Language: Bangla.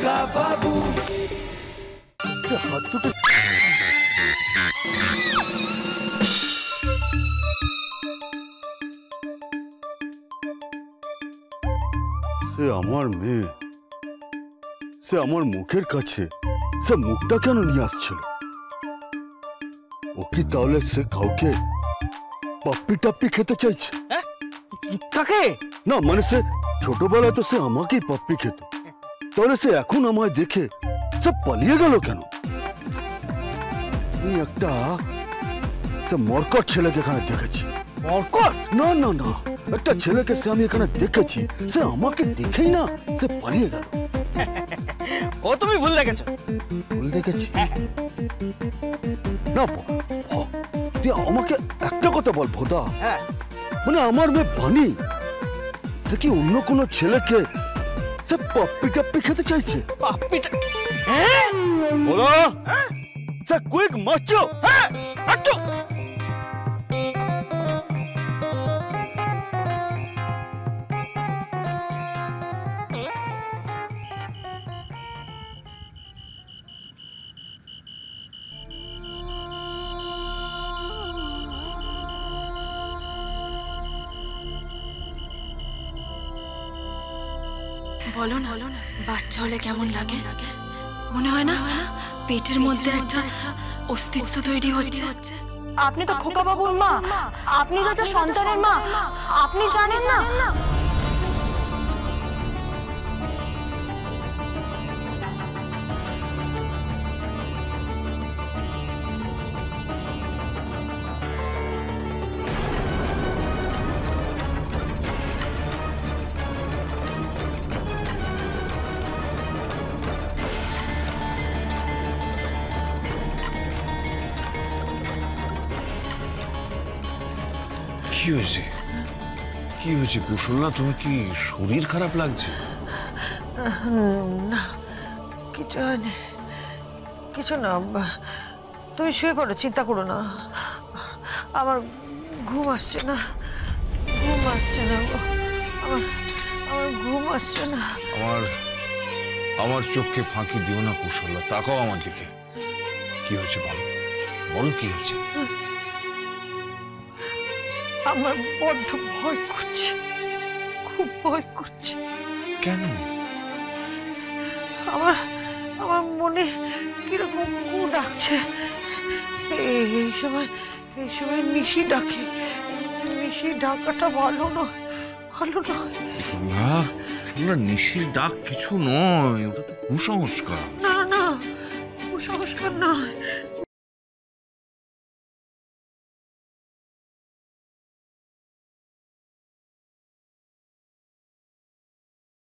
খোকা বাবু। হাত দুটো সে আমার মেয়ে, সে আমার মুখের কাছে সে মুখটা কেন নিয়ে আসছিল? ও কি তাহলে সে কাউকে পাপ্পি টাপ্পি খেতে চাইছে? কাকে? না মানে সে ছোটবেলায় তো সে আমাকেই পাপ্পি খেত, তাহলে সে এখন আমায় দেখে সে পালিয়ে গেল কেন? আমি একটা সে মরকট ছেলেকে এখানে দেখেছি। মরকট? না না না, একটা ছেলেকে সে আমি এখানে দেখেছি, সে আমাকে দেখেই না সে পালিয়ে গেল। ও তুমি ভুল দেখেছো। ভুল দেখেছি? না তুই আমাকে একটা কথা বল ভোদা, মানে আমার মেয়ে বানি সে কি অন্য কোনো ছেলেকে সে পাপ্পি টাপ্পি খেতে চাইছে? পাপ্পিটা? ভোদা সে কুইক মারছো। আচ্ছা বলো না, বাচ্চা হলে কেমন লাগে? মনে হয় না পেটের মধ্যে একটা অস্তিত্ব তৈরি হচ্ছে। আপনি তো খোকা বাবুর মা, আপনি তো একটা সন্তানের মা, আপনি জানেন না? কি হয়েছে? কি হয়েছে কুশল? না তুমি কি শরীর খারাপ লাগছে? না কিছু হয়নি, কিছু না। তুমি শুয়ে পড়ো, চিন্তা করো না। আমার ঘুম আসছে না, ঘুম আসছে না, আমার ঘুম আসছে না। আমার চোখকে ফাঁকি দিও না কুশল, তাকাও আমার দিকে। কি হয়েছে বলো, বলো কি হয়েছে? আমার বড্ড ভয় করছে, খুব ভয় করছে। কেন? আমার মনে কিরকম কু ডাকছে। এই সময় নিশি ডাকে। নিশি ডাকাটা ভালো নয়, ভালো নয়। না নিশির ডাক কিছু নয়, ওটা তো কুসংস্কার। না না, কুসংস্কার নয়,